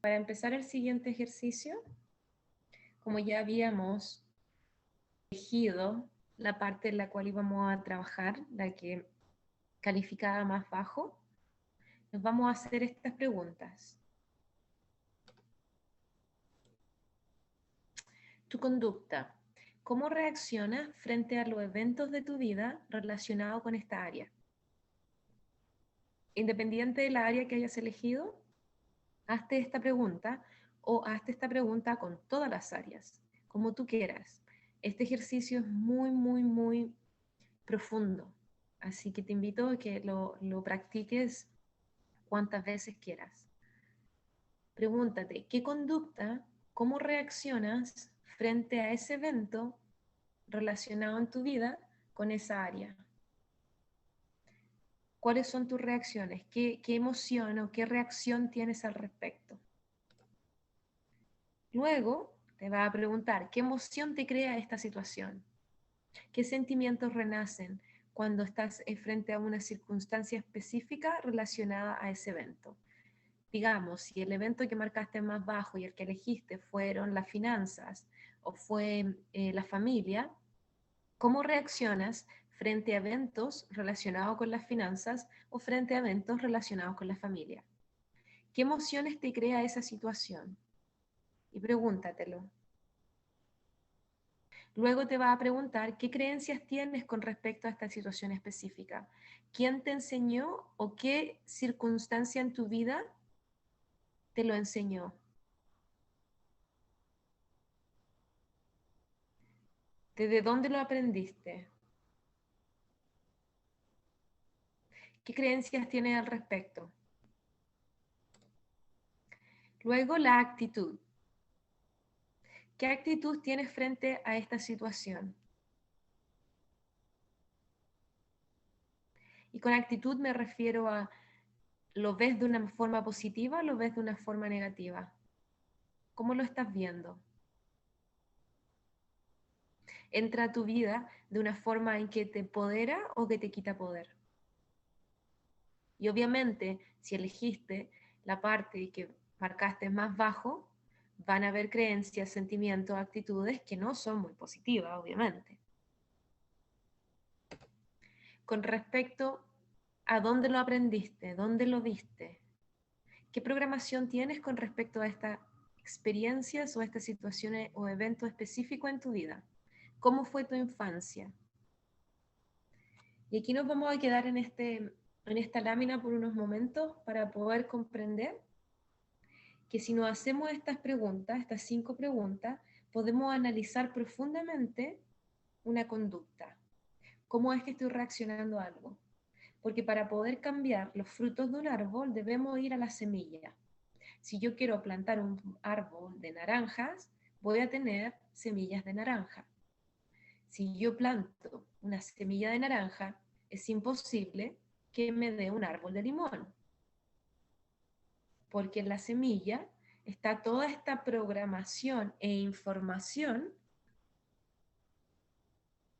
Para empezar el siguiente ejercicio, como ya habíamos elegido la parte en la cual íbamos a trabajar, la que calificaba más bajo, nos vamos a hacer estas preguntas. Tu conducta. ¿Cómo reaccionas frente a los eventos de tu vida relacionados con esta área? Independiente de la área que hayas elegido, hazte esta pregunta o hazte esta pregunta con todas las áreas, como tú quieras. Este ejercicio es muy profundo, así que te invito a que lo practiques cuantas veces quieras. Pregúntate, ¿qué conducta, cómo reaccionas frente a ese evento relacionado en tu vida con esa área? ¿Cuáles son tus reacciones? ¿Qué emoción o qué reacción tienes al respecto? Luego te va a preguntar, ¿qué emoción te crea esta situación? ¿Qué sentimientos renacen cuando estás frente a una circunstancia específica relacionada a ese evento? Digamos, si el evento que marcaste más bajo y el que elegiste fueron las finanzas o fue la familia, ¿cómo reaccionas frente a eventos relacionados con las finanzas o frente a eventos relacionados con la familia? ¿Qué emociones te crea esa situación? Y pregúntatelo. Luego te va a preguntar qué creencias tienes con respecto a esta situación específica. ¿Quién te enseñó o qué circunstancia en tu vida te lo enseñó? ¿Desde dónde lo aprendiste? ¿Qué creencias tienes al respecto? Luego la actitud. ¿Qué actitud tienes frente a esta situación? Y con actitud me refiero a, ¿lo ves de una forma positiva o lo ves de una forma negativa? ¿Cómo lo estás viendo? Entra a tu vida de una forma en que te empodera o que te quita poder. Y obviamente, si elegiste la parte que marcaste más bajo, van a haber creencias, sentimientos, actitudes que no son muy positivas, obviamente. Con respecto a dónde lo aprendiste, dónde lo viste, qué programación tienes con respecto a estas experiencias o estas situaciones o eventos específicos en tu vida. ¿Cómo fue tu infancia? Y aquí nos vamos a quedar en esta lámina por unos momentos para poder comprender que si nos hacemos estas preguntas, estas 5 preguntas, podemos analizar profundamente una conducta. ¿Cómo es que estoy reaccionando a algo? Porque para poder cambiar los frutos de un árbol debemos ir a la semilla. Si yo quiero plantar un árbol de naranjas, voy a tener semillas de naranja. Si yo planto una semilla de naranja, es imposible que me dé un árbol de limón, porque en la semilla está toda esta programación e información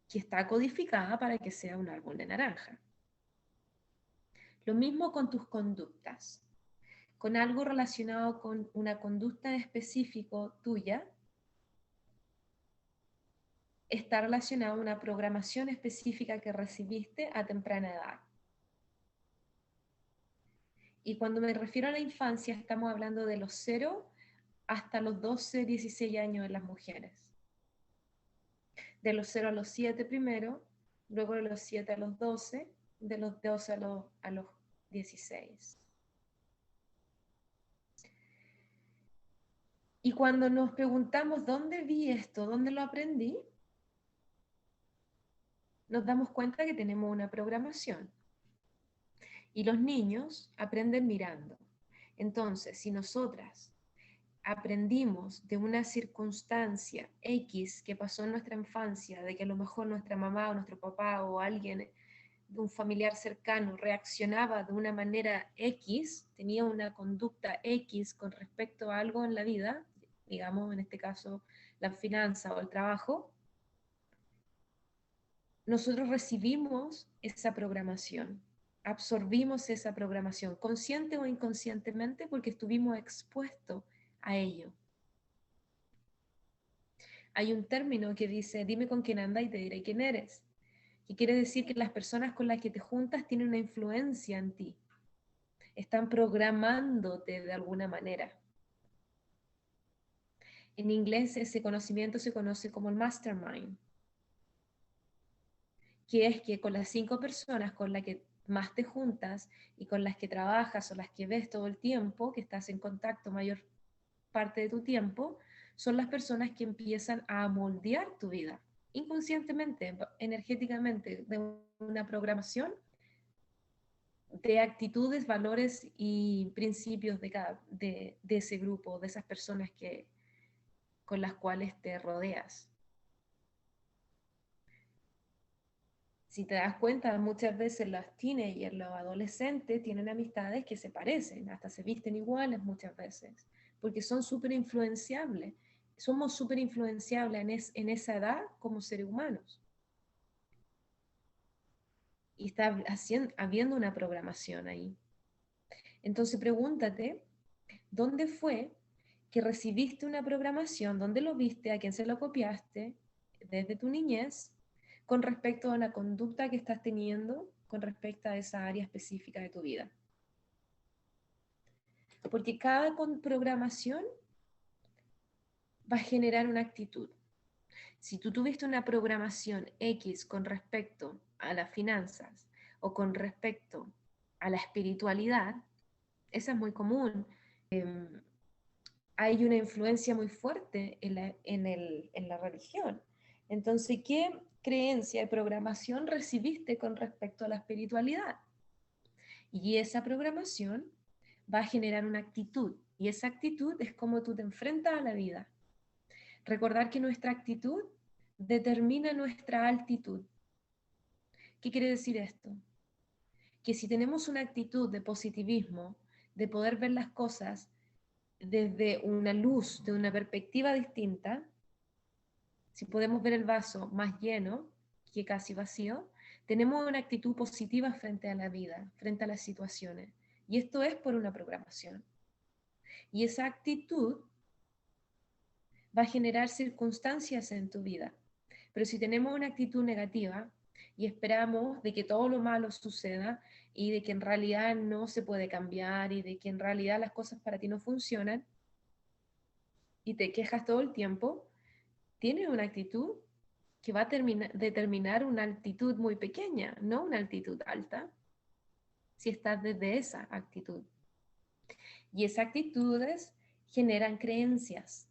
que está codificada para que sea un árbol de naranja. Lo mismo con tus conductas. Con algo relacionado con una conducta en específico tuya, está relacionado a una programación específica que recibiste a temprana edad. Y cuando me refiero a la infancia, estamos hablando de los 0 hasta los 12, 16 años de las mujeres. De los 0 a los 7 primero, luego de los 7 a los 12, de los 12 a los 16. Y cuando nos preguntamos dónde vi esto, dónde lo aprendí, nos damos cuenta que tenemos una programación. Y los niños aprenden mirando. Entonces, si nosotras aprendimos de una circunstancia X que pasó en nuestra infancia, de que a lo mejor nuestra mamá o nuestro papá o alguien de un familiar cercano reaccionaba de una manera X, tenía una conducta X con respecto a algo en la vida, digamos en este caso la finanza o el trabajo, nosotros recibimos esa programación. absorbimos esa programación, consciente o inconscientemente, porque estuvimos expuestos a ello. Hay un término que dice, dime con quién andas y te diré quién eres. Que quiere decir que las personas con las que te juntas tienen una influencia en ti. Están programándote de alguna manera. En inglés ese conocimiento se conoce como el mastermind, que es que con las 5 personas con las que más te juntas y con las que trabajas o las que ves todo el tiempo, que estás en contacto mayor parte de tu tiempo, son las personas que empiezan a moldear tu vida, inconscientemente, energéticamente, de una programación de actitudes, valores y principios de ese grupo, de esas personas con las cuales te rodeas. Si te das cuenta, muchas veces los teenagers, los adolescentes tienen amistades que se parecen, hasta se visten iguales muchas veces, porque son súper influenciables. Somos súper influenciables en esa edad como seres humanos. Y está habiendo una programación ahí. Entonces pregúntate, ¿dónde fue que recibiste una programación? ¿Dónde lo viste? ¿A quién se lo copiaste? Desde tu niñez, con respecto a una conducta que estás teniendo con respecto a esa área específica de tu vida. Porque cada programación va a generar una actitud. Si tú tuviste una programación X con respecto a las finanzas o con respecto a la espiritualidad, esa es muy común. Hay una influencia muy fuerte en la religión. Entonces, ¿qué creencia y programación recibiste con respecto a la espiritualidad? Y esa programación va a generar una actitud, y esa actitud es como tú te enfrentas a la vida. Recordar que nuestra actitud determina nuestra altitud. ¿Qué quiere decir esto? Que si tenemos una actitud de positivismo, de poder ver las cosas desde una luz, de una perspectiva distinta, si podemos ver el vaso más lleno que casi vacío, tenemos una actitud positiva frente a la vida, frente a las situaciones. Y esto es por una programación. Y esa actitud va a generar circunstancias en tu vida. Pero si tenemos una actitud negativa y esperamos de que todo lo malo suceda y de que en realidad no se puede cambiar y de que en realidad las cosas para ti no funcionan y te quejas todo el tiempo, tienes una actitud que va a determinar una altitud muy pequeña, no una altitud alta, si estás desde esa actitud. Y esas actitudes generan creencias.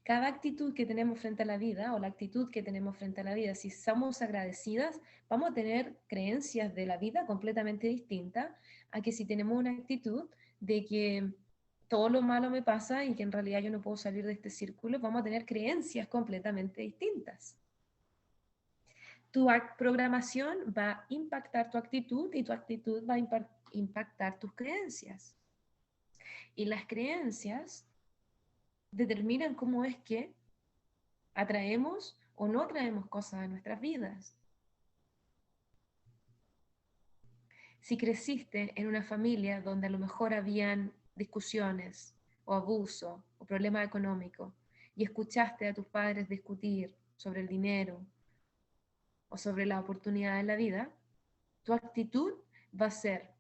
Cada actitud que tenemos frente a la vida o la actitud que tenemos frente a la vida, si somos agradecidas, vamos a tener creencias de la vida completamente distintas a que si tenemos una actitud de que todo lo malo me pasa y que en realidad yo no puedo salir de este círculo, vamos a tener creencias completamente distintas. Tu programación va a impactar tu actitud y tu actitud va a impactar tus creencias. Y las creencias determinan cómo es que atraemos o no atraemos cosas a nuestras vidas. Si creciste en una familia donde a lo mejor habían discusiones o abuso o problemas económicos y escuchaste a tus padres discutir sobre el dinero o sobre la oportunidad en la vida, tu actitud va a ser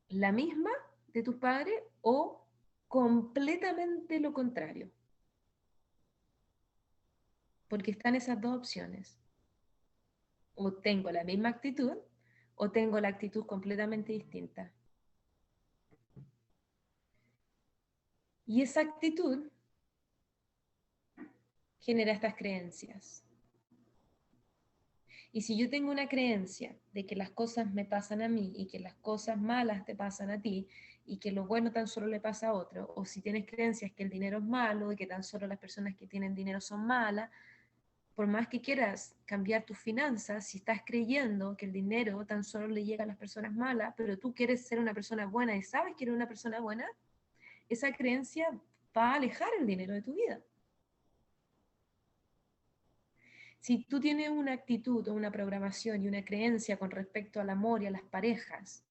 la misma de tus padres o completamente lo contrario. Porque están esas dos opciones. O tengo la misma actitud o tengo la actitud completamente distinta. Y esa actitud genera estas creencias. Y si yo tengo una creencia de que las cosas me pasan a mí y que las cosas malas te pasan a ti y que lo bueno tan solo le pasa a otro, o si tienes creencias que el dinero es malo y que tan solo las personas que tienen dinero son malas, por más que quieras cambiar tus finanzas, si estás creyendo que el dinero tan solo le llega a las personas malas, pero tú quieres ser una persona buena y sabes que eres una persona buena, esa creencia va a alejar el dinero de tu vida. Si tú tienes una actitud o una programación y una creencia con respecto al amor y a las parejas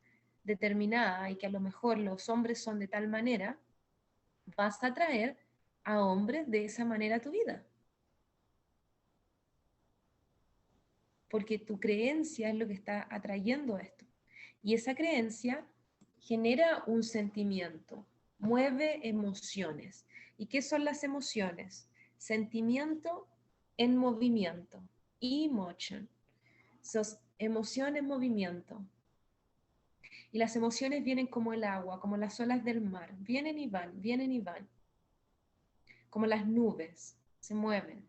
determinada y que a lo mejor los hombres son de tal manera, vas a atraer a hombres de esa manera a tu vida. Porque tu creencia es lo que está atrayendo esto. Y esa creencia genera un sentimiento, mueve emociones. ¿Y qué son las emociones? Sentimiento en movimiento, emotion. Sos emoción en movimiento. Y las emociones vienen como el agua, como las olas del mar. Vienen y van, vienen y van. Como las nubes, se mueven.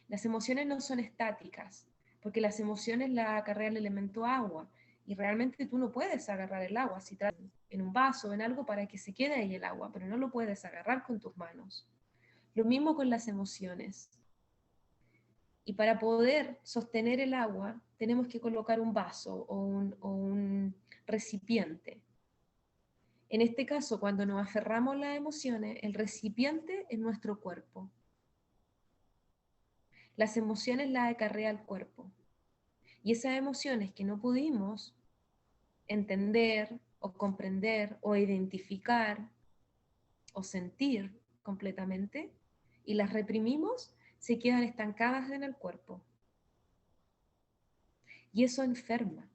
Las emociones no son estáticas, porque las emociones las acarrea el elemento agua. Y realmente tú no puedes agarrar el agua si tratas en un vaso o en algo para que se quede ahí el agua, pero no lo puedes agarrar con tus manos. Lo mismo con las emociones. Y para poder sostener el agua, tenemos que colocar un vaso o un recipiente. En este caso, cuando nos aferramos a las emociones, el recipiente es nuestro cuerpo. Las emociones las acarrea el cuerpo. Y esas emociones que no pudimos entender o comprender o identificar o sentir completamente y las reprimimos, se quedan estancadas en el cuerpo. Y eso enferma.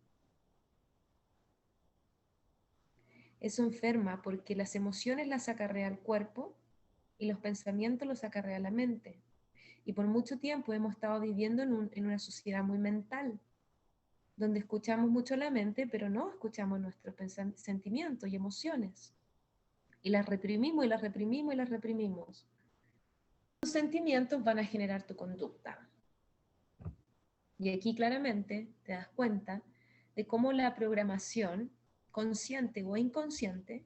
Eso enferma porque las emociones las acarrea el cuerpo y los pensamientos los acarrea la mente. Y por mucho tiempo hemos estado viviendo en una sociedad muy mental, donde escuchamos mucho la mente, pero no escuchamos nuestros sentimientos y emociones. Y las reprimimos y las reprimimos y las reprimimos. Tus sentimientos van a generar tu conducta. Y aquí claramente te das cuenta de cómo la programación, consciente o inconsciente,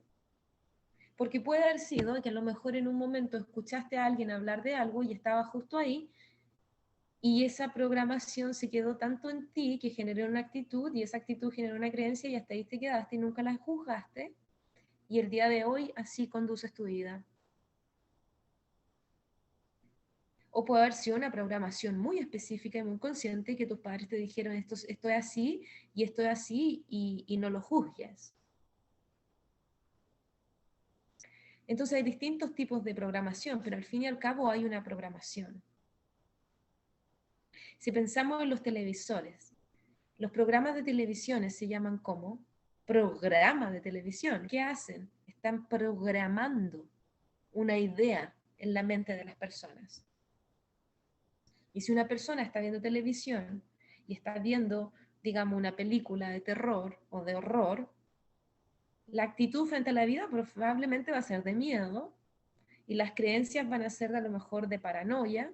porque puede haber sido que a lo mejor en un momento escuchaste a alguien hablar de algo y estaba justo ahí, y esa programación se quedó tanto en ti que generó una actitud, y esa actitud generó una creencia, y hasta ahí te quedaste y nunca la juzgaste, y el día de hoy así conduces tu vida. O puede haber sido una programación muy específica y muy consciente que tus padres te dijeron esto es así y esto es así y no lo juzgues. Entonces hay distintos tipos de programación, pero al fin y al cabo hay una programación. Si pensamos en los televisores, los programas de televisión se llaman como programas de televisión. ¿Qué hacen? Están programando una idea en la mente de las personas. Y si una persona está viendo televisión y está viendo, digamos, una película de terror o de horror, la actitud frente a la vida probablemente va a ser de miedo y las creencias van a ser a lo mejor de paranoia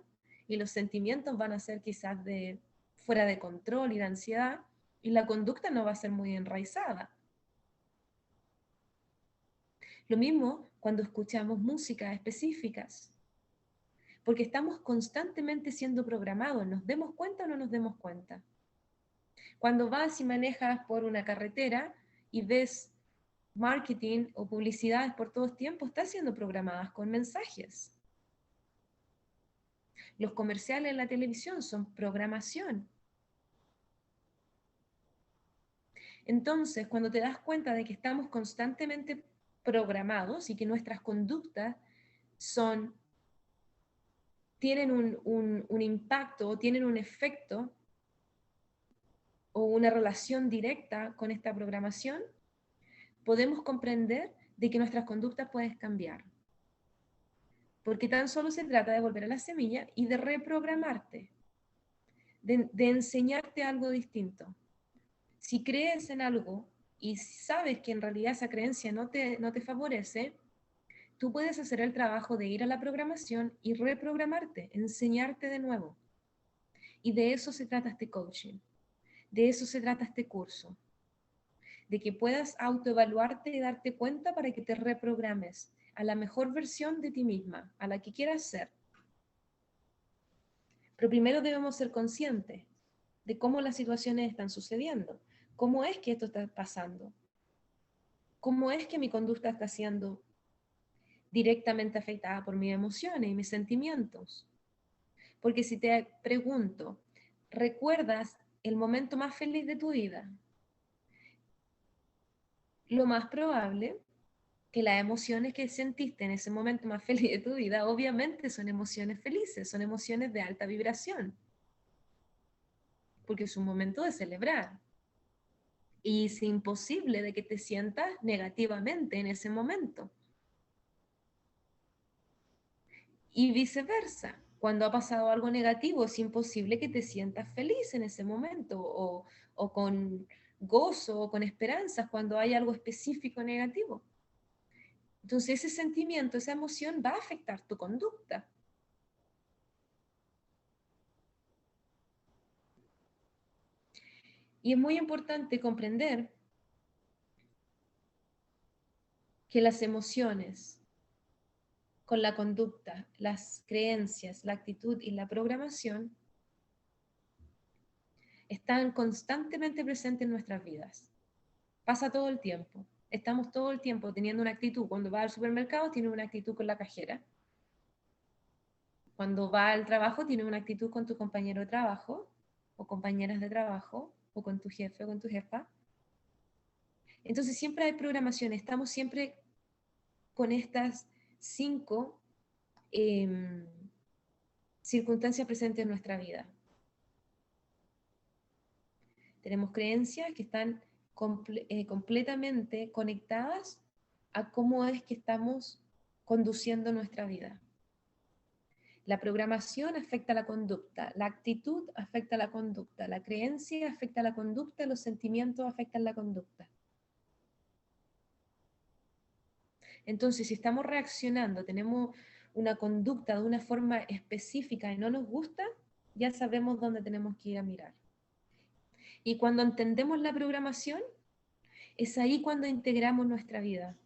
y los sentimientos van a ser quizás de fuera de control y de ansiedad y la conducta no va a ser muy enraizada. Lo mismo cuando escuchamos músicas específicas, porque estamos constantemente siendo programados, nos demos cuenta o no nos demos cuenta. Cuando vas y manejas por una carretera y ves marketing o publicidades por todos tiempos, están siendo programadas con mensajes. Los comerciales en la televisión son programación. Entonces, cuando te das cuenta de que estamos constantemente programados y que nuestras conductas tienen un impacto o tienen un efecto o una relación directa con esta programación, podemos comprender de que nuestras conductas pueden cambiar. Porque tan solo se trata de volver a la semilla y de reprogramarte, de enseñarte algo distinto. Si crees en algo y sabes que en realidad esa creencia no te favorece, tú puedes hacer el trabajo de ir a la programación y reprogramarte, enseñarte de nuevo. Y de eso se trata este coaching, de eso se trata este curso, de que puedas autoevaluarte y darte cuenta para que te reprogrames a la mejor versión de ti misma, a la que quieras ser. Pero primero debemos ser conscientes de cómo las situaciones están sucediendo, cómo es que esto está pasando, cómo es que mi conducta está siendo directamente afectada por mis emociones y mis sentimientos. Porque si te pregunto, recuerdas el momento más feliz de tu vida, lo más probable que las emociones que sentiste en ese momento más feliz de tu vida, obviamente son emociones felices, son emociones de alta vibración, porque es un momento de celebrar. Y es imposible de que te sientas negativamente en ese momento. Y viceversa, cuando ha pasado algo negativo, es imposible que te sientas feliz en ese momento o con gozo o con esperanzas cuando hay algo específico negativo. Entonces ese sentimiento, esa emoción va a afectar tu conducta. Y es muy importante comprender que las emociones con la conducta, las creencias, la actitud y la programación están constantemente presentes en nuestras vidas. Pasa todo el tiempo. Estamos todo el tiempo teniendo una actitud. Cuando va al supermercado, tiene una actitud con la cajera. Cuando va al trabajo, tiene una actitud con tu compañero de trabajo, o compañeras de trabajo, o con tu jefe o con tu jefa. Entonces siempre hay programación. Estamos siempre con estas 5 circunstancias presentes en nuestra vida. Tenemos creencias que están completamente conectadas a cómo es que estamos conduciendo nuestra vida. La programación afecta la conducta, la actitud afecta la conducta, la creencia afecta la conducta, los sentimientos afectan la conducta. Entonces, si estamos reaccionando, tenemos una conducta de una forma específica y no nos gusta, ya sabemos dónde tenemos que ir a mirar. Y cuando entendemos la programación, es ahí cuando integramos nuestra vida.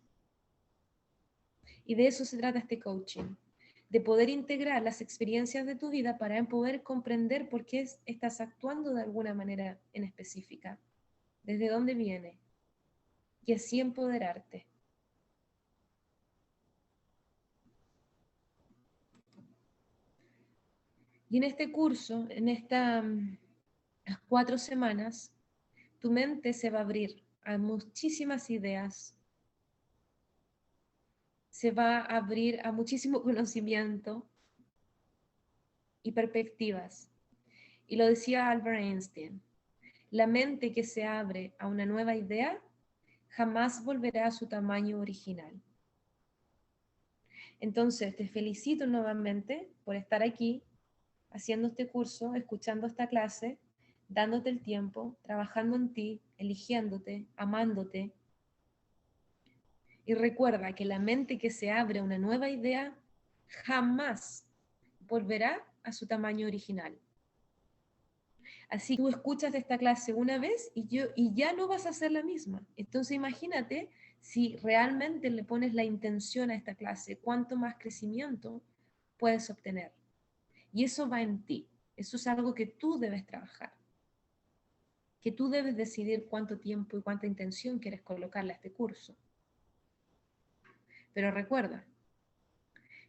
Y de eso se trata este coaching, de poder integrar las experiencias de tu vida para poder comprender por qué estás actuando de alguna manera en específica, desde dónde viene, y así empoderarte. Y en este curso, en estas 4 semanas, tu mente se va a abrir a muchísimas ideas, se va a abrir a muchísimo conocimiento y perspectivas. Y lo decía Albert Einstein, la mente que se abre a una nueva idea jamás volverá a su tamaño original. Entonces, te felicito nuevamente por estar aquí, haciendo este curso, escuchando esta clase, dándote el tiempo, trabajando en ti, eligiéndote, amándote. Y recuerda que la mente que se abre a una nueva idea jamás volverá a su tamaño original. Así que tú escuchas esta clase una vez y ya no vas a hacer la misma. Entonces imagínate si realmente le pones la intención a esta clase, cuánto más crecimiento puedes obtener. Y eso va en ti. Eso es algo que tú debes trabajar. Que tú debes decidir cuánto tiempo y cuánta intención quieres colocarle a este curso. Pero recuerda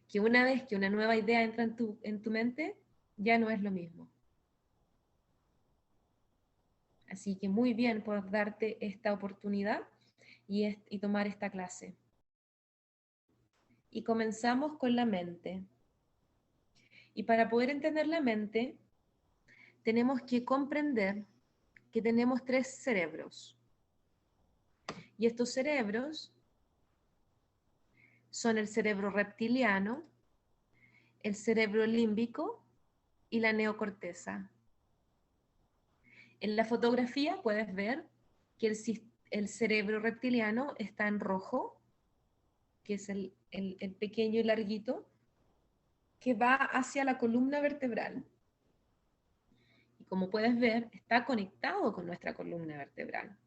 que una vez que una nueva idea entra en tu mente, ya no es lo mismo. Así que muy bien por darte esta oportunidad y tomar esta clase. Y comenzamos con la mente. Y para poder entender la mente, tenemos que comprender que tenemos 3 cerebros. Y estos cerebros son el cerebro reptiliano, el cerebro límbico y la neocorteza. En la fotografía puedes ver que el cerebro reptiliano está en rojo, que es el pequeño y larguito, que va hacia la columna vertebral. Y como puedes ver, está conectado con nuestra columna vertebral.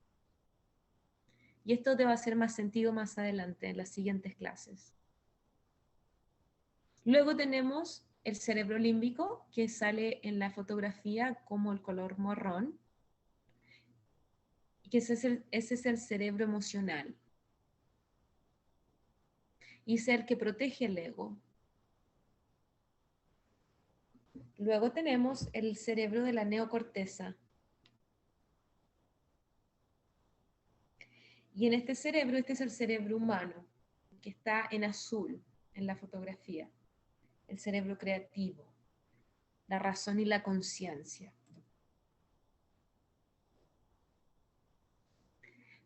Y esto te va a hacer más sentido más adelante en las siguientes clases. Luego tenemos el cerebro límbico, que sale en la fotografía como el color marrón, y que ese es el cerebro emocional. Y es el que protege el ego. Luego tenemos el cerebro de la neocorteza. Y en este cerebro, este es el cerebro humano, que está en azul en la fotografía. El cerebro creativo, la razón y la conciencia.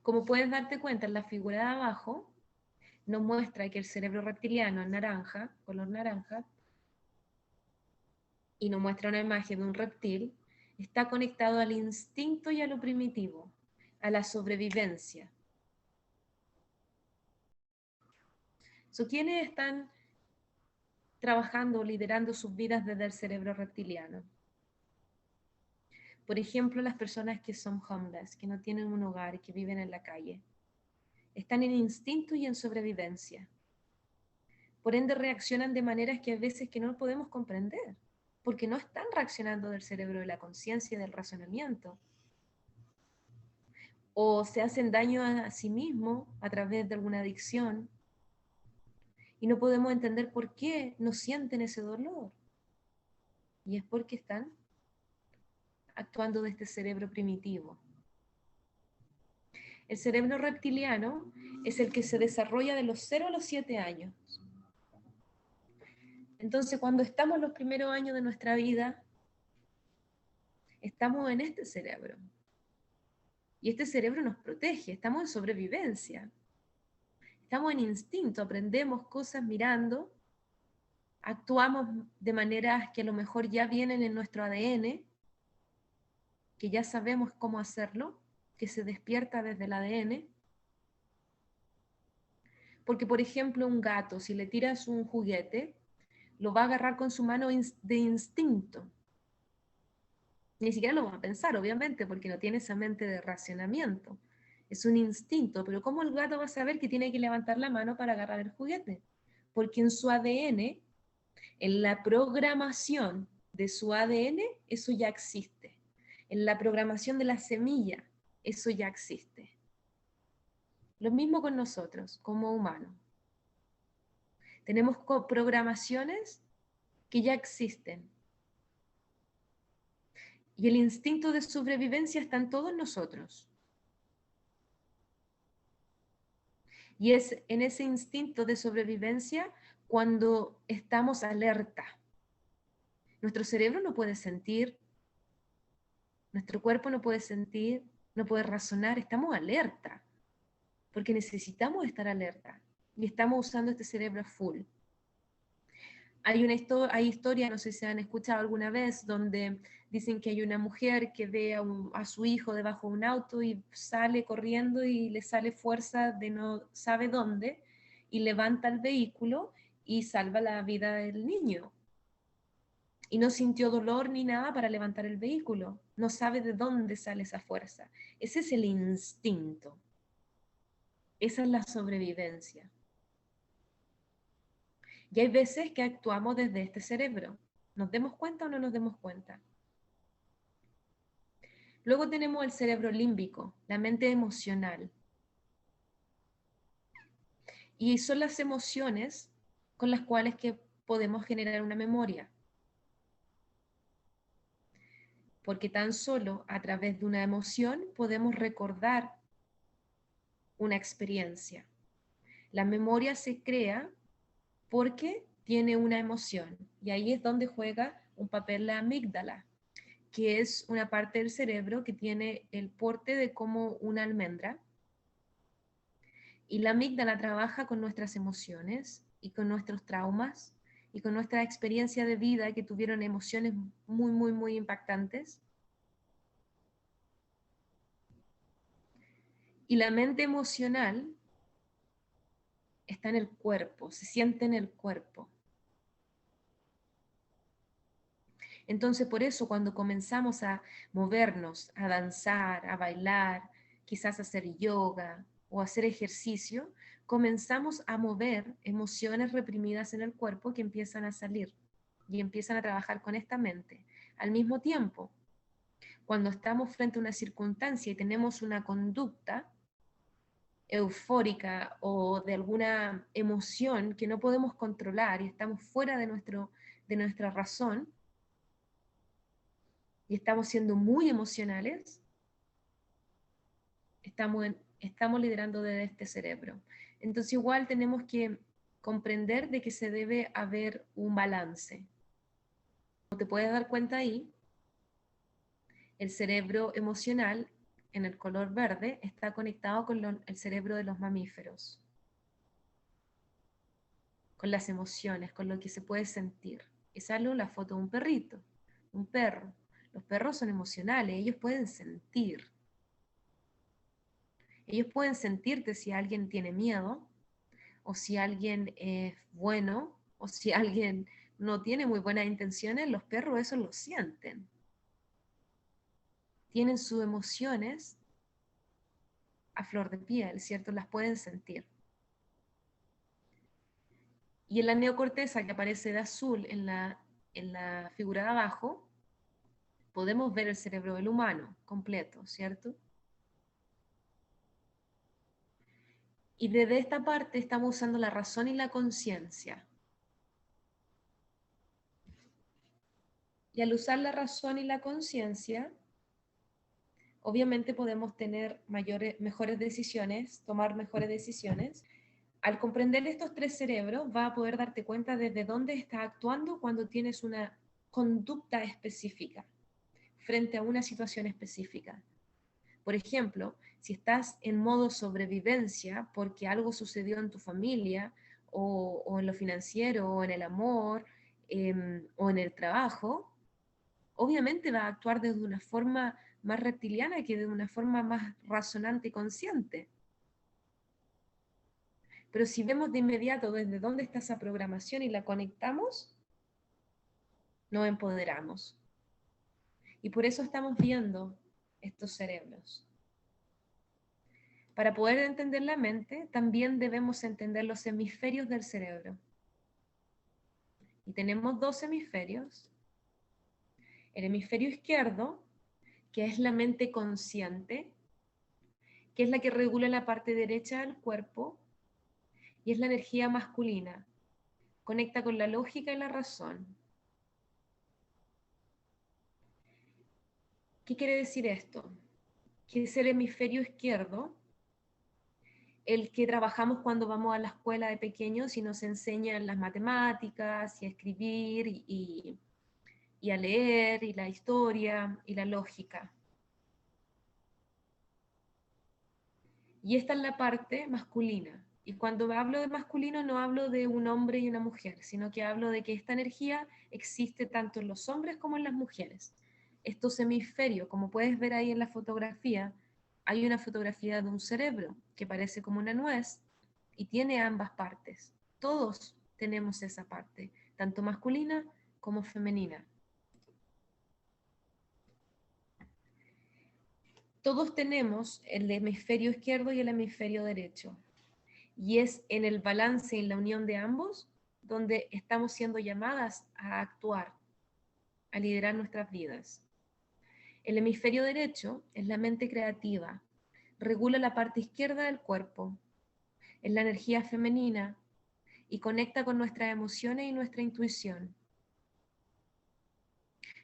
Como puedes darte cuenta, en la figura de abajo nos muestra que el cerebro reptiliano es naranja, color naranja, y nos muestra una imagen de un reptil, está conectado al instinto y a lo primitivo, a la sobrevivencia. ¿Quiénes están trabajando, liderando sus vidas desde el cerebro reptiliano? Por ejemplo, las personas que son homeless, que no tienen un hogar y que viven en la calle. Están en instinto y en sobrevivencia. Por ende, reaccionan de maneras que a veces que no podemos comprender, porque no están reaccionando del cerebro de la conciencia y del razonamiento. O se hacen daño a sí mismos a través de alguna adicción y no podemos entender por qué no sienten ese dolor. Y es porque están actuando de este cerebro primitivo. El cerebro reptiliano es el que se desarrolla de los 0 a los 7 años. Entonces, cuando estamos en los primeros años de nuestra vida, estamos en este cerebro. Y este cerebro nos protege, estamos en sobrevivencia. Estamos en instinto, aprendemos cosas mirando, actuamos de maneras que a lo mejor ya vienen en nuestro ADN, que ya sabemos cómo hacerlo, que se despierta desde el ADN. Porque, por ejemplo, un gato, si le tiras un juguete, lo va a agarrar con su mano de instinto. Ni siquiera lo va a pensar, obviamente, porque no tiene esa mente de racionamiento. Es un instinto, pero ¿cómo el gato va a saber que tiene que levantar la mano para agarrar el juguete? Porque en su ADN, en la programación de su ADN, eso ya existe. En la programación de la semilla, eso ya existe. Lo mismo con nosotros, como humanos. Tenemos programaciones que ya existen. Y el instinto de sobrevivencia está en todos nosotros. Y es en ese instinto de sobrevivencia cuando estamos alerta. Nuestro cerebro no puede sentir, nuestro cuerpo no puede sentir, no puede razonar, estamos alerta, porque necesitamos estar alerta y estamos usando este cerebro full. Hay historias, no sé si han escuchado alguna vez, donde dicen que hay una mujer que ve a su hijo debajo de un auto y sale corriendo y le sale fuerza de no sabe dónde y levanta el vehículo y salva la vida del niño. Y no sintió dolor ni nada para levantar el vehículo. No sabe de dónde sale esa fuerza. Ese es el instinto. Esa es la sobrevivencia. Y hay veces que actuamos desde este cerebro. ¿Nos demos cuenta o no nos demos cuenta? Luego tenemos el cerebro límbico, la mente emocional. Y son las emociones con las cuales que podemos generar una memoria. Porque tan solo a través de una emoción podemos recordar una experiencia. La memoria se crea porque tiene una emoción. Y ahí es donde juega un papel la amígdala, que es una parte del cerebro que tiene el porte de como una almendra. Y la amígdala trabaja con nuestras emociones y con nuestros traumas y con nuestra experiencia de vida que tuvieron emociones muy, muy, muy impactantes. Y la mente emocional está en el cuerpo, se siente en el cuerpo. Entonces, por eso cuando comenzamos a movernos, a danzar, a bailar, quizás hacer yoga o hacer ejercicio, comenzamos a mover emociones reprimidas en el cuerpo que empiezan a salir y empiezan a trabajar con esta mente. Al mismo tiempo, cuando estamos frente a una circunstancia y tenemos una conducta eufórica o de alguna emoción que no podemos controlar y estamos fuera de nuestra razón, y estamos siendo muy emocionales, estamos liderando desde este cerebro. Entonces igual tenemos que comprender de que se debe haber un balance. Como te puedes dar cuenta ahí, el cerebro emocional en el color verde está conectado con el cerebro de los mamíferos, con las emociones, con lo que se puede sentir. Y sale la foto de un perrito, un perro. Los perros son emocionales, ellos pueden sentir. Ellos pueden sentirte si alguien tiene miedo, o si alguien es bueno, o si alguien no tiene muy buenas intenciones, los perros eso lo sienten. Tienen sus emociones a flor de piel, ¿cierto? Las pueden sentir. Y en la neocorteza que aparece de azul en la figura de abajo, podemos ver el cerebro del humano completo, ¿cierto? Y desde esta parte estamos usando la razón y la conciencia. Y al usar la razón y la conciencia, obviamente podemos tener mejores decisiones, tomar mejores decisiones. Al comprender estos tres cerebros, vas a poder darte cuenta desde dónde estás actuando cuando tienes una conducta específica frente a una situación específica. Por ejemplo, si estás en modo sobrevivencia porque algo sucedió en tu familia o en lo financiero o en el amor o en el trabajo, obviamente va a actuar desde una forma más reptiliana que de una forma más razonante y consciente. Pero si vemos de inmediato desde dónde está esa programación y la conectamos, nos empoderamos. Y por eso estamos viendo estos cerebros. Para poder entender la mente, también debemos entender los hemisferios del cerebro. Y tenemos dos hemisferios. El hemisferio izquierdo, que es la mente consciente, que es la que regula la parte derecha del cuerpo, y es la energía masculina. Conecta con la lógica y la razón. ¿Qué quiere decir esto? Que es el hemisferio izquierdo, el que trabajamos cuando vamos a la escuela de pequeños y nos enseñan las matemáticas y a escribir y a leer y la historia y la lógica. Y esta es la parte masculina. Y cuando hablo de masculino no hablo de un hombre y una mujer, sino que hablo de que esta energía existe tanto en los hombres como en las mujeres. Estos hemisferios, como puedes ver ahí en la fotografía, hay una fotografía de un cerebro que parece como una nuez y tiene ambas partes. Todos tenemos esa parte, tanto masculina como femenina. Todos tenemos el hemisferio izquierdo y el hemisferio derecho. Y es en el balance y en la unión de ambos donde estamos siendo llamadas a actuar, a liderar nuestras vidas. El hemisferio derecho es la mente creativa, regula la parte izquierda del cuerpo, es la energía femenina y conecta con nuestras emociones y nuestra intuición.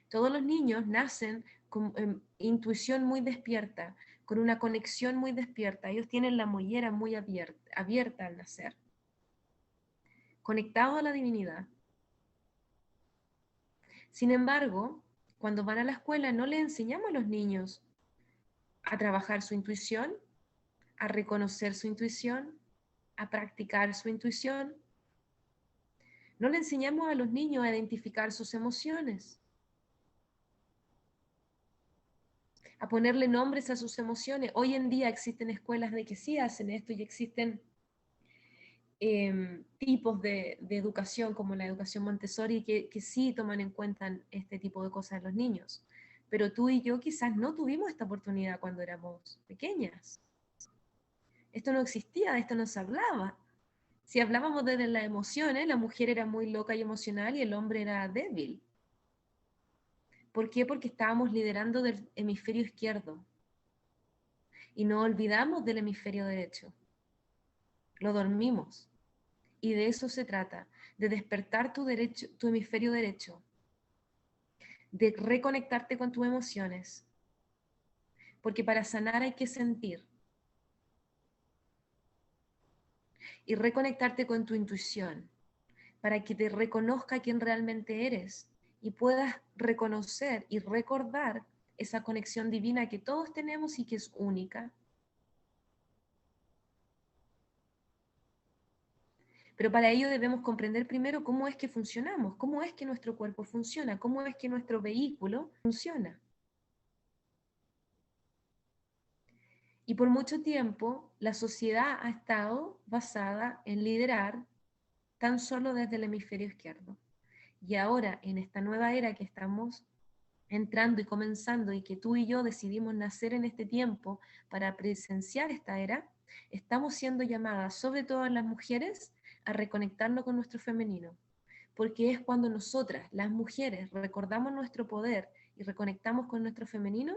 Todos los niños nacen con intuición muy despierta, con una conexión muy despierta. Ellos tienen la mollera muy abierta al nacer, conectados a la divinidad. Sin embargo, cuando van a la escuela no le enseñamos a los niños a trabajar su intuición, a reconocer su intuición, a practicar su intuición. No le enseñamos a los niños a identificar sus emociones, a ponerle nombres a sus emociones. Hoy en día existen escuelas de que sí hacen esto y existen tipos de educación como la educación Montessori que sí toman en cuenta este tipo de cosas en los niños. Pero tú y yo quizás no tuvimos esta oportunidad cuando éramos pequeñas. Esto no existía, de esto no se hablaba. Si hablábamos desde las emociones, la mujer era muy loca y emocional y el hombre era débil. ¿Por qué? Porque estábamos liderando del hemisferio izquierdo y no olvidamos del hemisferio derecho. Lo dormimos. Y de eso se trata, de despertar tu hemisferio derecho, de reconectarte con tus emociones, porque para sanar hay que sentir, y reconectarte con tu intuición, para que te reconozca quién realmente eres y puedas reconocer y recordar esa conexión divina que todos tenemos y que es única. Pero para ello debemos comprender primero cómo es que funcionamos, cómo es que nuestro cuerpo funciona, cómo es que nuestro vehículo funciona. Y por mucho tiempo la sociedad ha estado basada en liderar tan solo desde el hemisferio izquierdo. Y ahora, en esta nueva era que estamos entrando y comenzando y que tú y yo decidimos nacer en este tiempo para presenciar esta era, estamos siendo llamadas, sobre todo las mujeres, a reconectarnos con nuestro femenino, porque es cuando nosotras, las mujeres, recordamos nuestro poder y reconectamos con nuestro femenino,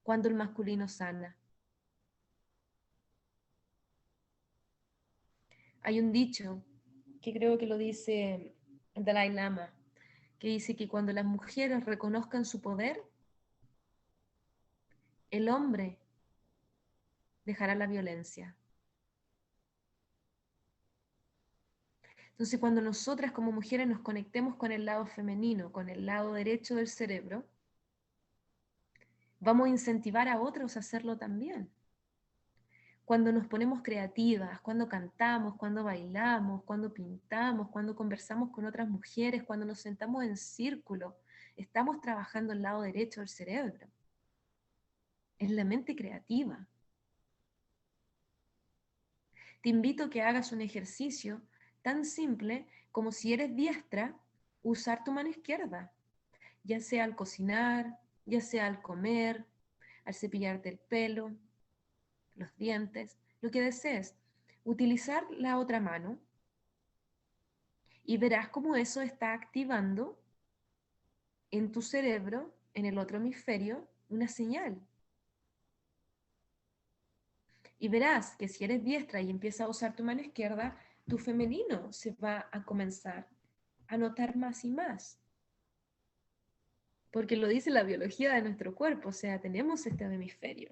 cuando el masculino sana. Hay un dicho que creo que lo dice el Dalai Lama, que dice que cuando las mujeres reconozcan su poder, el hombre dejará la violencia. Entonces, cuando nosotras como mujeres nos conectemos con el lado femenino, con el lado derecho del cerebro, vamos a incentivar a otros a hacerlo también. Cuando nos ponemos creativas, cuando cantamos, cuando bailamos, cuando pintamos, cuando conversamos con otras mujeres, cuando nos sentamos en círculo, estamos trabajando el lado derecho del cerebro. Es la mente creativa. Te invito a que hagas un ejercicio tan simple como si eres diestra, usar tu mano izquierda, ya sea al cocinar, ya sea al comer, al cepillarte el pelo, los dientes, lo que desees. Utilizar la otra mano y verás cómo eso está activando en tu cerebro, en el otro hemisferio, una señal. Y verás que si eres diestra y empiezas a usar tu mano izquierda, tu femenino se va a comenzar a notar más y más. Porque lo dice la biología de nuestro cuerpo, o sea, tenemos este hemisferio.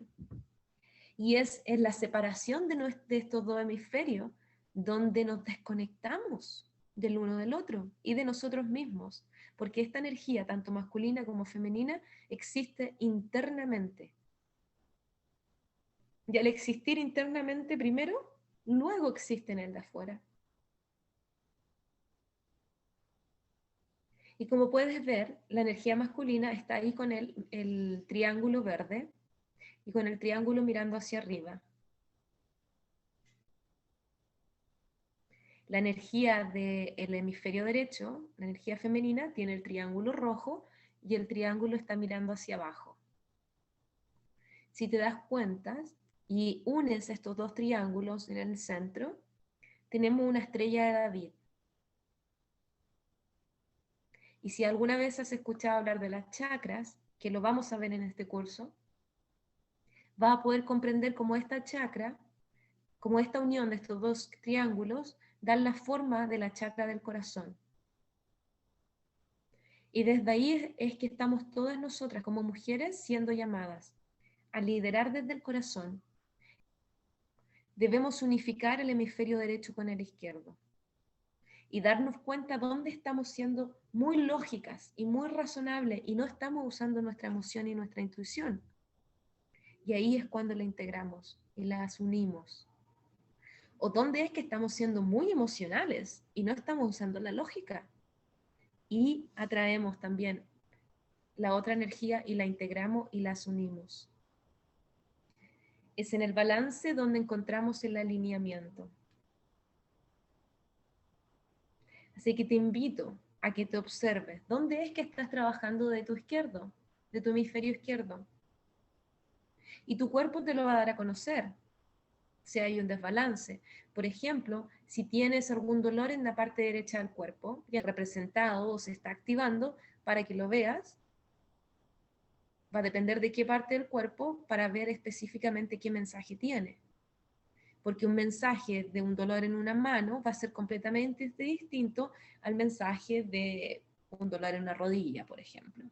Y es en la separación de estos dos hemisferios donde nos desconectamos del uno del otro y de nosotros mismos, porque esta energía, tanto masculina como femenina, existe internamente. Y al existir internamente primero, luego existe en el de afuera. Y como puedes ver, la energía masculina está ahí con el triángulo verde y con el triángulo mirando hacia arriba. La energía del hemisferio derecho, la energía femenina, tiene el triángulo rojo y el triángulo está mirando hacia abajo. Si te das cuenta y unes estos dos triángulos en el centro, tenemos una estrella de David. Y si alguna vez has escuchado hablar de las chakras, que lo vamos a ver en este curso, vas a poder comprender cómo esta chakra, cómo esta unión de estos dos triángulos, dan la forma de la chakra del corazón. Y desde ahí es que estamos todas nosotras como mujeres siendo llamadas a liderar desde el corazón. Debemos unificar el hemisferio derecho con el izquierdo y darnos cuenta dónde estamos siendo muy lógicas y muy razonables y no estamos usando nuestra emoción y nuestra intuición. Y ahí es cuando la integramos y las unimos. O dónde es que estamos siendo muy emocionales y no estamos usando la lógica. Y atraemos también la otra energía y la integramos y las unimos. Es en el balance donde encontramos el alineamiento. Así que te invito a que te observes. ¿Dónde es que estás trabajando de tu izquierdo, de tu hemisferio izquierdo? Y tu cuerpo te lo va a dar a conocer si hay un desbalance. Por ejemplo, si tienes algún dolor en la parte derecha del cuerpo, ya representado o se está activando, para que lo veas, va a depender de qué parte del cuerpo para ver específicamente qué mensaje tiene. Porque un mensaje de un dolor en una mano va a ser completamente distinto al mensaje de un dolor en una rodilla, por ejemplo.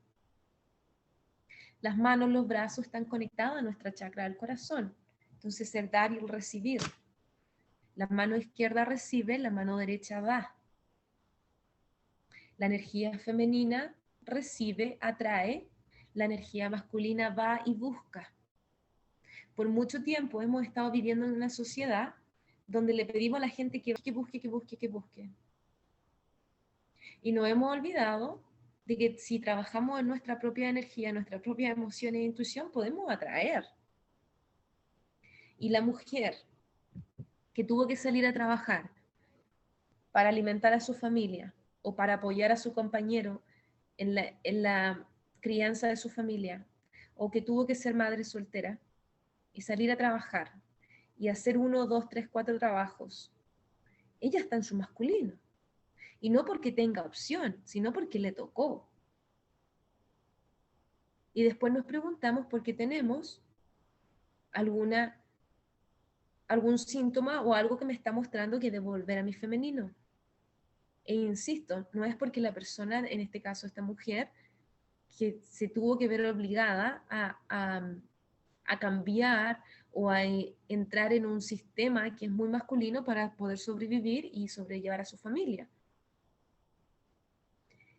Las manos, los brazos están conectados a nuestra chakra del corazón. Entonces el dar y el recibir. La mano izquierda recibe, la mano derecha da. La energía femenina recibe, atrae, la energía masculina va y busca. Por mucho tiempo hemos estado viviendo en una sociedad donde le pedimos a la gente que busque, que busque, que busque. Y nos hemos olvidado de que si trabajamos en nuestra propia energía, nuestra propia emoción e intuición, podemos atraer. Y la mujer que tuvo que salir a trabajar para alimentar a su familia o para apoyar a su compañero en la crianza de su familia, o que tuvo que ser madre soltera y salir a trabajar y hacer 1, 2, 3, 4 trabajos, ella está en su masculino. Y no porque tenga opción, sino porque le tocó. Y después nos preguntamos por qué tenemos algún síntoma o algo que me está mostrando que debo volver a mi femenino. E insisto, no es porque la persona, en este caso esta mujer, que se tuvo que ver obligada a cambiar o a entrar en un sistema que es muy masculino para poder sobrevivir y sobrellevar a su familia.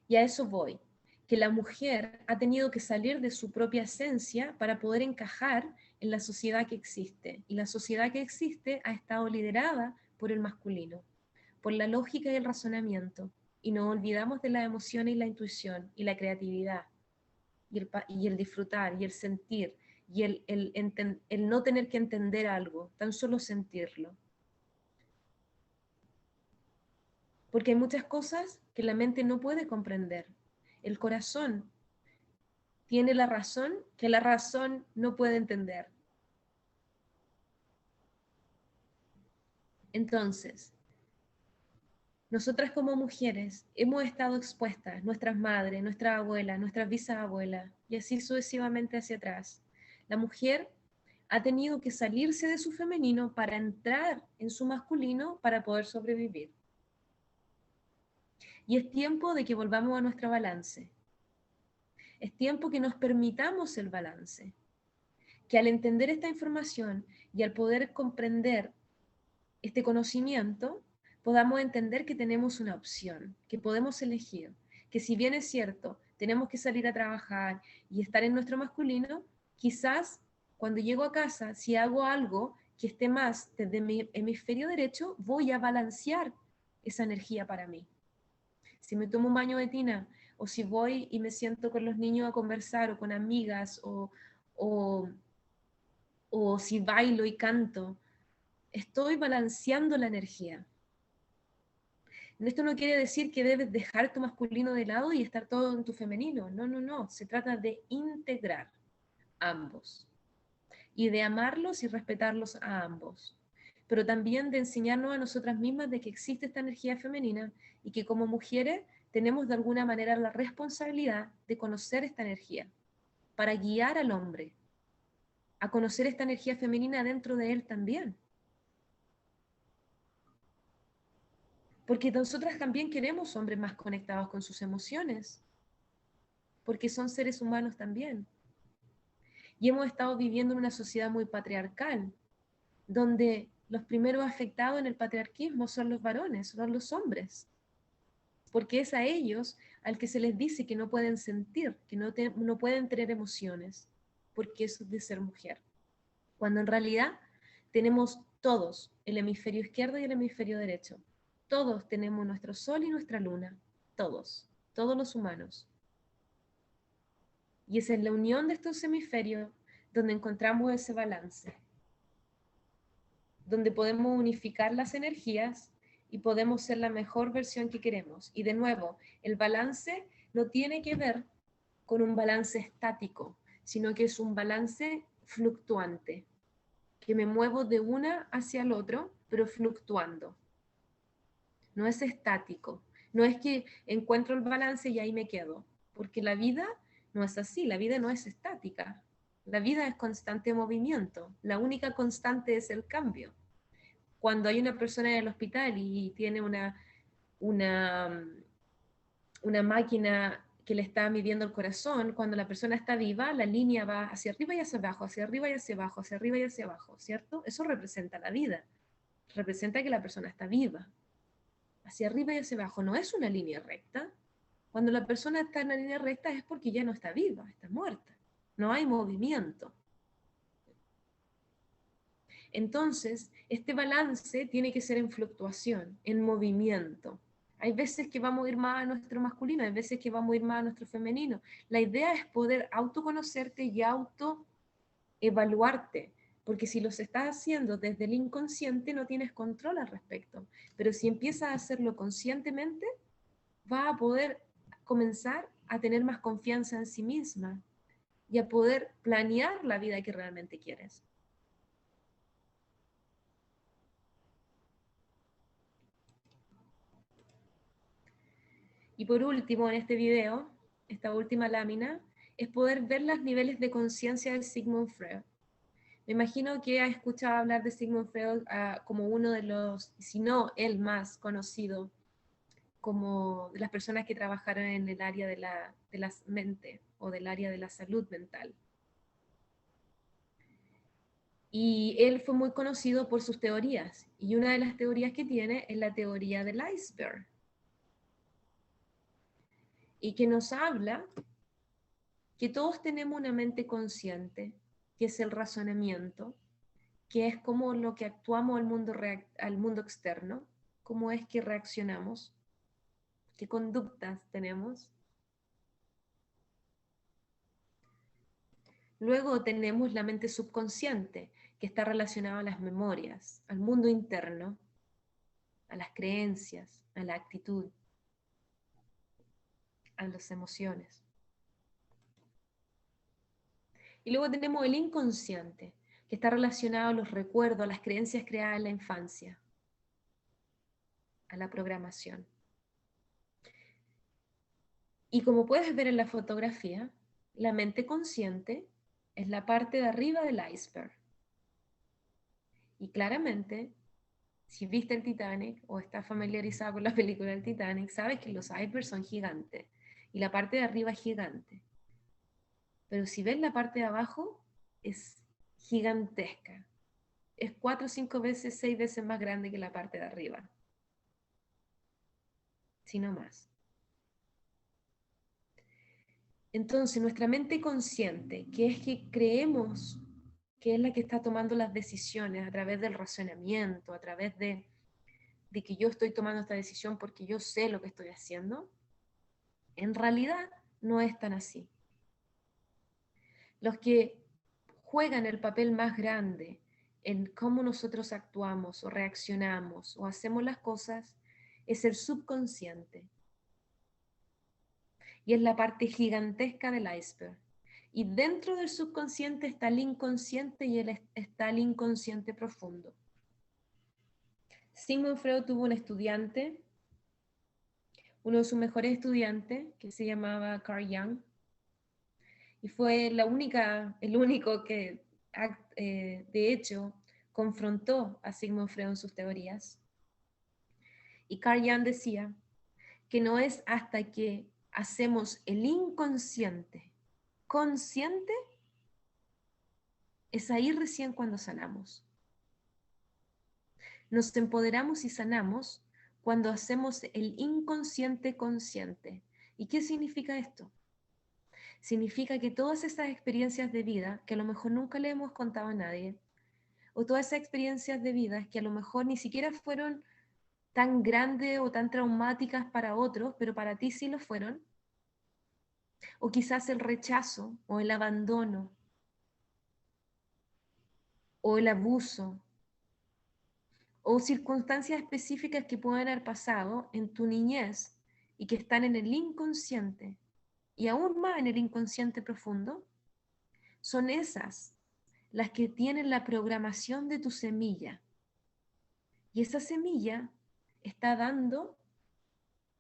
Y a eso voy, que la mujer ha tenido que salir de su propia esencia para poder encajar en la sociedad que existe. Y la sociedad que existe ha estado liderada por el masculino, por la lógica y el razonamiento. Y nos olvidamos de la emoción y la intuición y la creatividad y el disfrutar y el sentir y el no tener que entender algo, tan solo sentirlo. Porque hay muchas cosas que la mente no puede comprender. El corazón tiene la razón que la razón no puede entender. Entonces, nosotras como mujeres hemos estado expuestas, nuestras madres, nuestras abuelas, nuestras bisabuelas, y así sucesivamente hacia atrás. La mujer ha tenido que salirse de su femenino para entrar en su masculino para poder sobrevivir. Y es tiempo de que volvamos a nuestro balance. Es tiempo que nos permitamos el balance. Que al entender esta información y al poder comprender este conocimiento, podamos entender que tenemos una opción, que podemos elegir, que si bien es cierto, tenemos que salir a trabajar y estar en nuestro masculino, quizás cuando llego a casa, si hago algo que esté más desde mi hemisferio derecho, voy a balancear esa energía para mí. Si me tomo un baño de tina, o si voy y me siento con los niños a conversar, o con amigas, o si bailo y canto, estoy balanceando la energía. Esto no quiere decir que debes dejar tu masculino de lado y estar todo en tu femenino. No, no, no. Se trata de integrar ambos y de amarlos y respetarlos a ambos. Pero también de enseñarnos a nosotras mismas de que existe esta energía femenina y que como mujeres tenemos de alguna manera la responsabilidad de conocer esta energía para guiar al hombre a conocer esta energía femenina dentro de él también. Porque nosotras también queremos hombres más conectados con sus emociones, porque son seres humanos también. Y hemos estado viviendo en una sociedad muy patriarcal, donde los primeros afectados en el patriarquismo son los varones, son los hombres, porque es a ellos al que se les dice que no pueden sentir, que no pueden tener emociones, porque eso es de ser mujer. Cuando en realidad tenemos todos, el hemisferio izquierdo y el hemisferio derecho. Todos tenemos nuestro sol y nuestra luna, todos los humanos. Y es en la unión de estos hemisferios donde encontramos ese balance, donde podemos unificar las energías y podemos ser la mejor versión que queremos. Y de nuevo, el balance no tiene que ver con un balance estático, sino que es un balance fluctuante, que me muevo de una hacia el otro, pero fluctuando. No es estático. No es que encuentro el balance y ahí me quedo, porque la vida no es así, la vida no es estática. La vida es constante movimiento. La única constante es el cambio. Cuando hay una persona en el hospital y tiene una máquina que le está midiendo el corazón, cuando la persona está viva, la línea va hacia arriba y hacia abajo, hacia arriba y hacia abajo, hacia arriba y hacia abajo, ¿cierto? Eso representa la vida, representa que la persona está viva. Hacia arriba y hacia abajo, no es una línea recta. Cuando la persona está en una línea recta es porque ya no está viva, está muerta. No hay movimiento. Entonces, este balance tiene que ser en fluctuación, en movimiento. Hay veces que vamos a ir más a nuestro masculino, hay veces que vamos a ir más a nuestro femenino. La idea es poder autoconocerte y autoevaluarte, porque si los estás haciendo desde el inconsciente no tienes control al respecto. Pero si empiezas a hacerlo conscientemente, vas a poder comenzar a tener más confianza en sí misma y a poder planear la vida que realmente quieres. Y por último, en este video, esta última lámina, es poder ver los niveles de conciencia de Sigmund Freud. Me imagino que ha escuchado hablar de Sigmund Freud como uno de los, si no el más conocido, como de las personas que trabajaron en el área de la mente o del área de la salud mental. Y él fue muy conocido por sus teorías. Y una de las teorías que tiene es la teoría del iceberg. Y que nos habla que todos tenemos una mente consciente, que es el razonamiento, que es como lo que actuamos al mundo externo, cómo es que reaccionamos, qué conductas tenemos. Luego tenemos la mente subconsciente, que está relacionada a las memorias, al mundo interno, a las creencias, a la actitud, a las emociones. Y luego tenemos el inconsciente, que está relacionado a los recuerdos, a las creencias creadas en la infancia, a la programación. Y como puedes ver en la fotografía, la mente consciente es la parte de arriba del iceberg. Y claramente, si viste el Titanic o estás familiarizado con la película del Titanic, sabes que los icebergs son gigantes y la parte de arriba es gigante. Pero si ves la parte de abajo, es gigantesca. Es 4, 5 veces, 6 veces más grande que la parte de arriba. Si no más. Entonces, nuestra mente consciente, que es que creemos que es la que está tomando las decisiones a través del razonamiento, a través de que yo estoy tomando esta decisión porque yo sé lo que estoy haciendo, en realidad no es tan así. Los que juegan el papel más grande en cómo nosotros actuamos o reaccionamos o hacemos las cosas es el subconsciente. Y es la parte gigantesca del iceberg. Y dentro del subconsciente está el inconsciente y está el inconsciente profundo. Sigmund Freud tuvo un estudiante, uno de sus mejores estudiantes, que se llamaba Carl Jung, y fue el único que, de hecho, confrontó a Sigmund Freud en sus teorías. Y Carl Jung decía que no es hasta que hacemos el inconsciente consciente, es ahí recién cuando sanamos. Nos empoderamos y sanamos cuando hacemos el inconsciente consciente. ¿Y qué significa esto? Significa que todas esas experiencias de vida que a lo mejor nunca le hemos contado a nadie, o todas esas experiencias de vida que a lo mejor ni siquiera fueron tan grandes o tan traumáticas para otros, pero para ti sí lo fueron, o quizás el rechazo o el abandono o el abuso o circunstancias específicas que pueden haber pasado en tu niñez y que están en el inconsciente y aún más en el inconsciente profundo, son esas las que tienen la programación de tu semilla. Y esa semilla está dando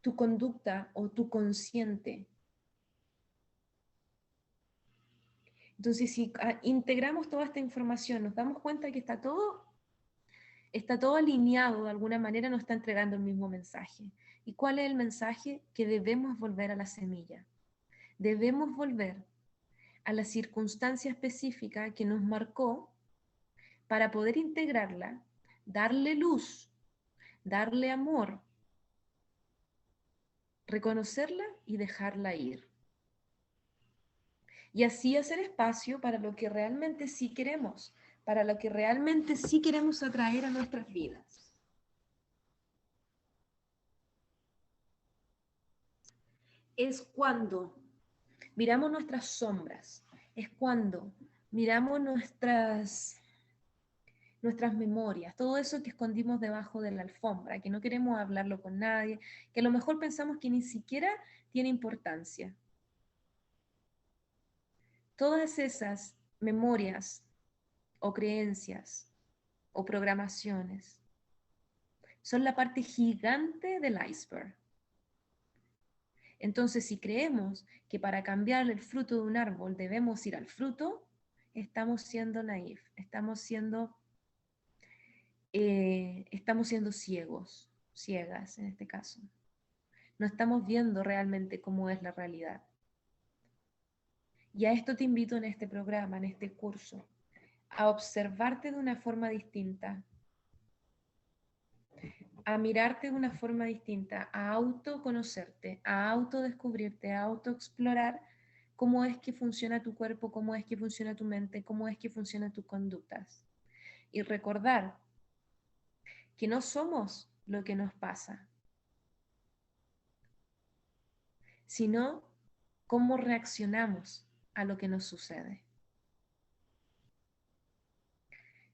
tu conducta o tu consciente. Entonces, si integramos toda esta información, nos damos cuenta que está todo alineado de alguna manera, nos está entregando el mismo mensaje. ¿Y cuál es el mensaje? Que debemos volver a la semilla. debemos volver a la circunstancia específica que nos marcó para poder integrarla, darle luz, darle amor, reconocerla y dejarla ir. Y así hacer espacio para lo que realmente sí queremos, para lo que realmente sí queremos atraer a nuestras vidas. Es cuando miramos nuestras sombras, es cuando miramos nuestras memorias, todo eso que escondimos debajo de la alfombra, que no queremos hablarlo con nadie, que a lo mejor pensamos que ni siquiera tiene importancia. Todas esas memorias o creencias o programaciones son la parte gigante del iceberg. Entonces, si creemos que para cambiar el fruto de un árbol debemos ir al fruto, estamos siendo naif, estamos siendo ciegos, ciegas en este caso. No estamos viendo realmente cómo es la realidad. Y a esto te invito en este programa, en este curso, a observarte de una forma distinta, a mirarte de una forma distinta, a autoconocerte, a autodescubrirte, a autoexplorar cómo es que funciona tu cuerpo, cómo es que funciona tu mente, cómo es que funcionan tus conductas. Y recordar que no somos lo que nos pasa, sino cómo reaccionamos a lo que nos sucede.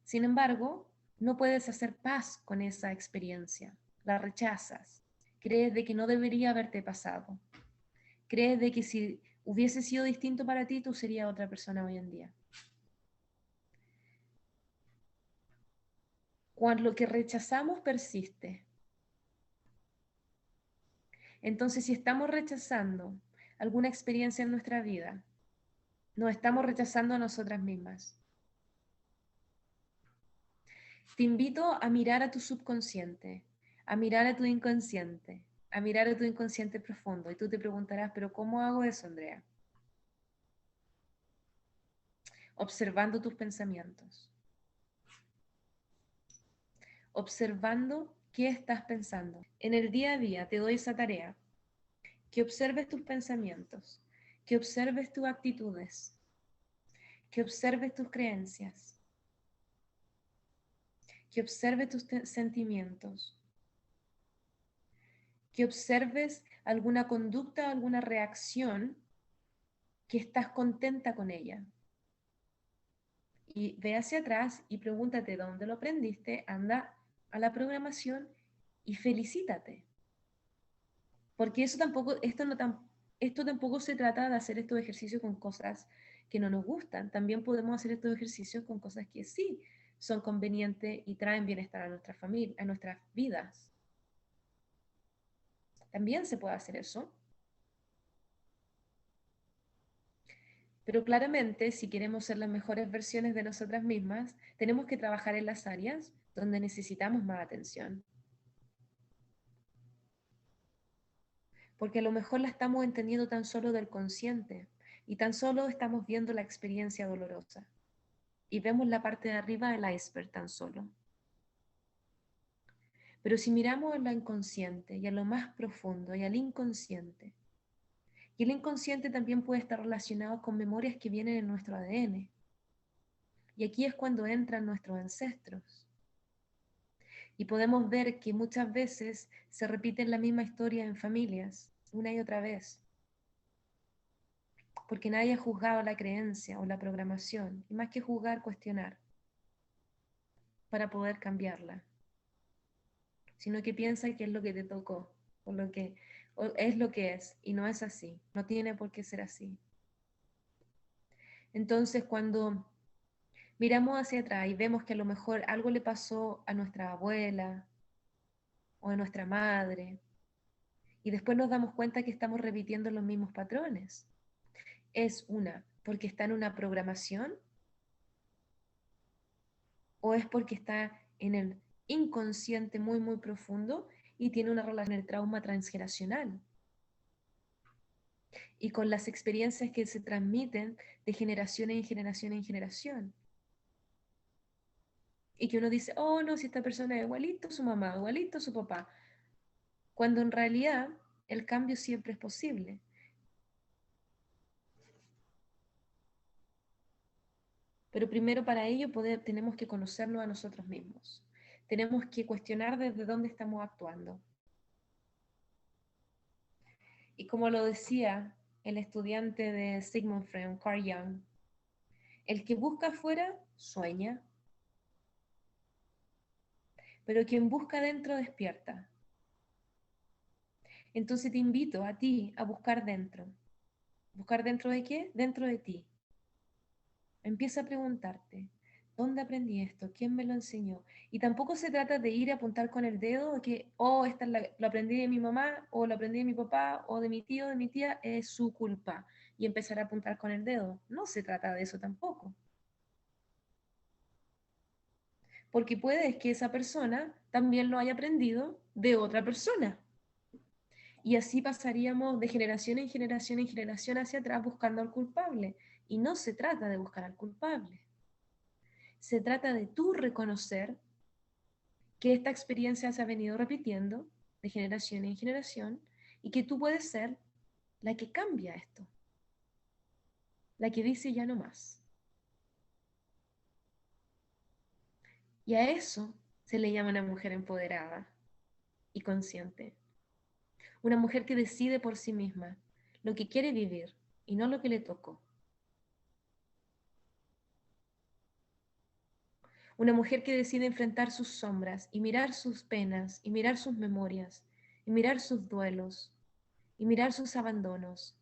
Sin embargo, no puedes hacer paz con esa experiencia, la rechazas, crees de que no debería haberte pasado, crees de que si hubiese sido distinto para ti, tú serías otra persona hoy en día. Cuando lo que rechazamos persiste, entonces si estamos rechazando alguna experiencia en nuestra vida, nos estamos rechazando a nosotras mismas. Te invito a mirar a tu subconsciente, a mirar a tu inconsciente, a mirar a tu inconsciente profundo. Y tú te preguntarás, ¿pero cómo hago eso, Andrea? Observando tus pensamientos, observando qué estás pensando. En el día a día te doy esa tarea, que observes tus pensamientos, que observes tus actitudes, que observes tus creencias, que observes tus sentimientos, que observes alguna conducta, alguna reacción que estás contenta con ella. Y ve hacia atrás y pregúntate dónde lo aprendiste, anda a la programación y felicítate. Porque esto tampoco se trata de hacer estos ejercicios con cosas que no nos gustan. También podemos hacer estos ejercicios con cosas que sí son convenientes y traen bienestar a nuestra familia, a nuestras vidas. También se puede hacer eso. Pero claramente, si queremos ser las mejores versiones de nosotras mismas, tenemos que trabajar en las áreas donde necesitamos más atención. Porque a lo mejor la estamos entendiendo tan solo del consciente y tan solo estamos viendo la experiencia dolorosa y vemos la parte de arriba del iceberg tan solo. Pero si miramos a lo inconsciente y a lo más profundo y al inconsciente, y el inconsciente también puede estar relacionado con memorias que vienen en nuestro ADN. Y aquí es cuando entran nuestros ancestros. Y podemos ver que muchas veces se repiten la misma historia en familias, una y otra vez. Porque nadie ha juzgado la creencia o la programación, y más que juzgar, cuestionar, para poder cambiarla. Sino que piensa que es lo que te tocó, o es lo que es, y no es así, no tiene por qué ser así. Entonces, cuando miramos hacia atrás y vemos que a lo mejor algo le pasó a nuestra abuela o a nuestra madre, y después nos damos cuenta que estamos repitiendo los mismos patrones, es porque está en una programación o es porque está en el inconsciente muy, muy profundo y tiene una relación con el trauma transgeneracional. y con las experiencias que se transmiten de generación en generación en generación. Y que uno dice, oh no, si esta persona es igualito a su mamá, igualito a su papá, cuando en realidad el cambio siempre es posible. Pero primero para ello tenemos que conocernos a nosotros mismos. Tenemos que cuestionar desde dónde estamos actuando. Y como lo decía el estudiante de Sigmund Freud, Carl Jung, el que busca afuera sueña, pero quien busca adentro despierta. Entonces te invito a ti a buscar dentro. ¿Buscar dentro de qué? Dentro de ti. Empieza a preguntarte, ¿dónde aprendí esto? ¿Quién me lo enseñó? Y tampoco se trata de ir a apuntar con el dedo de que, oh, lo aprendí de mi mamá, o lo aprendí de mi papá, o de mi tío, de mi tía, es su culpa. Y empezar a apuntar con el dedo. No se trata de eso tampoco. Porque puede que esa persona también lo haya aprendido de otra persona. Y así pasaríamos de generación en generación en generación hacia atrás buscando al culpable. Y no se trata de buscar al culpable. Se trata de tú reconocer que esta experiencia se ha venido repitiendo de generación en generación y que tú puedes ser la que cambia esto, la que dice ya no más. Y a eso se le llama una mujer empoderada y consciente. Una mujer que decide por sí misma lo que quiere vivir y no lo que le tocó. Una mujer que decide enfrentar sus sombras y mirar sus penas y mirar sus memorias y mirar sus duelos y mirar sus abandonos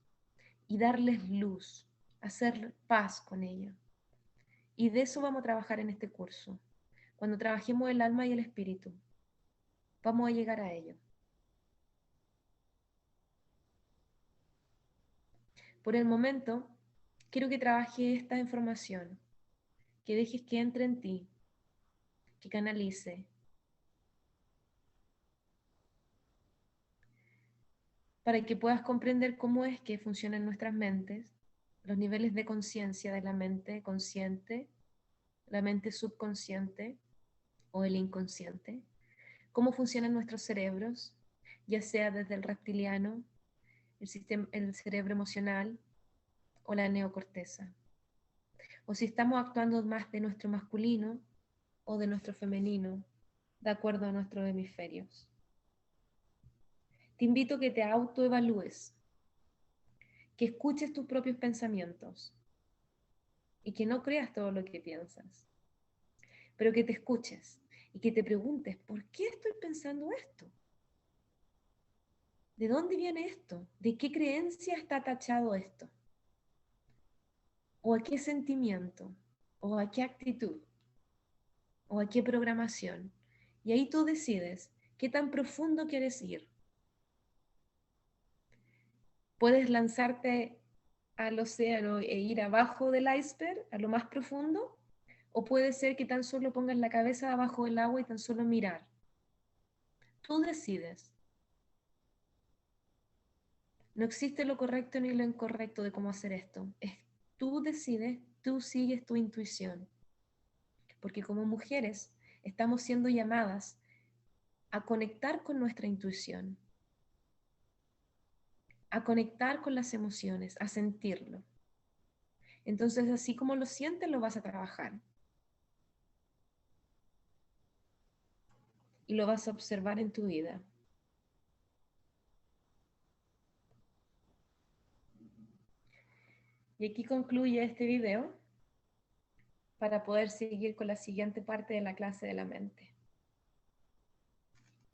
y darles luz, hacer paz con ella. Y de eso vamos a trabajar en este curso. Cuando trabajemos el alma y el espíritu, vamos a llegar a ello. Por el momento, quiero que trabajes esta información, que dejes que entre en ti, que canalice, para que puedas comprender cómo es que funcionan nuestras mentes, los niveles de conciencia de la mente consciente, la mente subconsciente o el inconsciente, cómo funcionan nuestros cerebros, ya sea desde el reptiliano, el cerebro emocional o la neocorteza, o si estamos actuando más de nuestro masculino o de nuestro femenino, de acuerdo a nuestros hemisferios. Te invito a que te autoevalúes, que escuches tus propios pensamientos y que no creas todo lo que piensas, pero que te escuches y que te preguntes, ¿por qué estoy pensando esto? ¿De dónde viene esto? ¿De qué creencia está tachado esto? ¿O a qué sentimiento? ¿O a qué actitud? ¿O a qué programación? Y ahí tú decides qué tan profundo quieres ir. Puedes lanzarte al océano e ir abajo del iceberg, a lo más profundo, o puede ser que tan solo pongas la cabeza abajo del agua y tan solo mirar. Tú decides. No existe lo correcto ni lo incorrecto de cómo hacer esto. Tú decides, tú sigues tu intuición. Porque como mujeres estamos siendo llamadas a conectar con nuestra intuición, a conectar con las emociones, a sentirlo. Entonces, así como lo sientes, lo vas a trabajar. Y lo vas a observar en tu vida. Y aquí concluye este video para poder seguir con la siguiente parte de la clase de la mente.